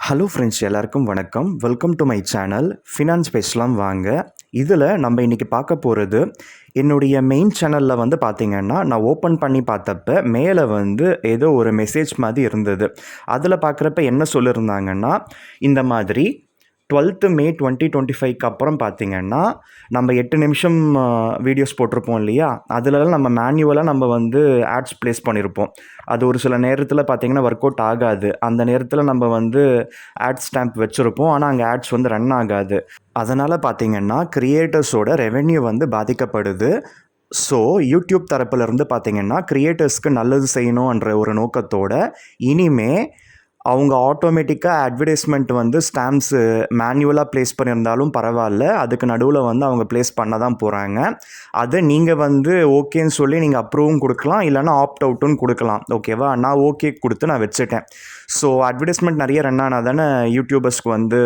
Hello friends, எல்லாருக்கும் வணக்கம். Welcome to my channel finance பேசலாம் வாங்க. இதில் நம்ம இன்றைக்கி பார்க்க போகிறது, என்னுடைய மெயின் சேனலில் வந்து பார்த்திங்கன்னா, நான் ஓப்பன் பண்ணி பார்த்தப்ப மேலே வந்து ஏதோ ஒரு மெசேஜ் மாதிரி இருந்தது. அதில் பார்க்குறப்ப என்ன சொல்லியிருந்தாங்கன்னா, இந்த மாதிரி 12th May 2025க்கு அப்புறம் பார்த்திங்கன்னா, நம்ம 8 நிமிஷம் வீடியோஸ் போட்டிருப்போம் இல்லையா, அதிலலாம் நம்ம மேனுவலாக நம்ம வந்து ஆட்ஸ் ப்ளேஸ் பண்ணியிருப்போம். அது ஒரு சில நேரத்தில் பார்த்திங்கன்னா ஒர்க் அவுட் ஆகாது. அந்த நேரத்தில் நம்ம வந்து ஆட் ஸ்டாம்ப் வச்சுருப்போம். ஆனால் அங்கே ஆட்ஸ் வந்து ரன் ஆகாது. அதனால் பார்த்திங்கன்னா கிரியேட்டர்ஸோட ரெவென்யூ வந்து பாதிக்கப்படுது. ஸோ யூடியூப் தரப்புலேருந்து பார்த்திங்கன்னா கிரியேட்டர்ஸ்க்கு நல்லது செய்யணுன்ற ஒரு நோக்கத்தோடு இனிமே அவங்க ஆட்டோமேட்டிக்காக அட்வர்டைஸ்மெண்ட் வந்து ஸ்டாம்ப்ஸு மேனுவலாக ப்ளேஸ் பண்ணியிருந்தாலும் பரவாயில்ல, அதுக்கு நடுவில் வந்து அவங்க ப்ளேஸ் பண்ண தான் போகிறாங்க. அதை நீங்கள் வந்து ஓகேன்னு சொல்லி நீங்கள் அப்ரூவும் கொடுக்கலாம், இல்லைனா ஆப்ட் அவுட்டுன்னு கொடுக்கலாம். ஓகேவா? நான் ஓகே கொடுத்து நான் வச்சுட்டேன். ஸோ அட்வர்டைஸ்மெண்ட் நிறைய ரன் ஆனால் தானே யூடியூபர்ஸ்க்கு வந்து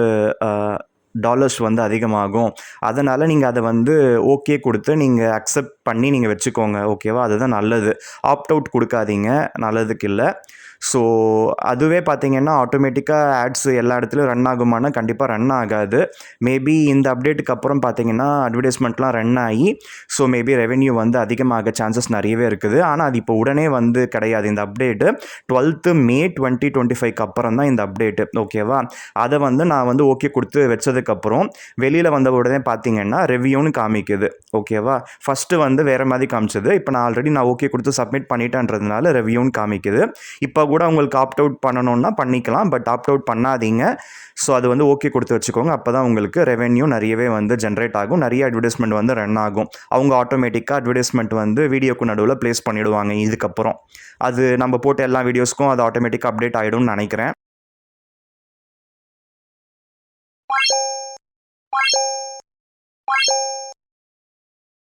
டாலர்ஸ் வந்து அதிகமாகும். அதனால் நீங்கள் அதை வந்து ஓகே கொடுத்து நீங்கள் அக்செப்ட் பண்ணி நீங்கள் வச்சுக்கோங்க. ஓகேவா? அதுதான் நல்லது. ஆப்ட் அவுட் கொடுக்காதீங்க, நல்லதுக்கு இல்லை. ஸோ அதுவே பார்த்திங்கன்னா ஆட்டோமேட்டிக்காக ஆட்ஸ் எல்லா இடத்துலையும் ரன் ஆகுமானா கண்டிப்பாக ரன் ஆகாது. மேபி இந்த அப்டேட்டுக்கு அப்புறம் பார்த்திங்கன்னா அட்வர்டைஸ்மெண்ட்லாம் ரன் ஆகி ஸோ மேபி ரெவென்யூ வந்து அதிகமாக சான்சஸ் நிறையவே இருக்குது. ஆனால் அது இப்போ உடனே வந்து கிடையாது. இந்த அப்டேட்டு 12th May 2025க்கு அப்புறம் தான் இந்த அப்டேட்டு. ஓகேவா? அதை வந்து நான் வந்து ஓகே கொடுத்து வச்சதுக்கப்புறம் வெளியில் வந்த உடனே பார்த்திங்கன்னா ரெவ்யூன்னு காமிக்குது. ஓகேவா? ஃபஸ்ட்டு வந்து வேறு மாதிரி காமிச்சது. இப்போ நான் ஆல்ரெடி நான் ஓகே கொடுத்து சப்மிட் பண்ணிட்டேன்றதுனால ரெவ்யூன்னு காமிக்குது. இப்போ கூட உங்களுக்கு ஆப்ட் அவுட் பண்ணணும்னா பண்ணிக்கலாம், பட் ஆப்ட் அவுட் பண்ணாதீங்க. ஸோ அது வந்து ஓகே கொடுத்து வச்சுக்கோங்க. அப்போ தான் உங்களுக்கு ரெவென்யூ நிறையவே வந்து ஜென்ரேட் ஆகும், நிறைய அட்வர்டைஸ்மெண்ட் வந்து ரன் ஆகும். அவங்க ஆட்டோமேட்டிக்காக அட்வர்டைஸ்மெண்ட் வந்து வீடியோக்கு நடுவில் ப்ளேஸ் பண்ணிவிடுவாங்க. இதுக்கப்புறம் அது நம்ம போட்ட எல்லா வீடியோஸ்க்கும் அது ஆட்டோமேட்டிக்காக அப்டேட் ஆகிடும்னு நினைக்கிறேன்.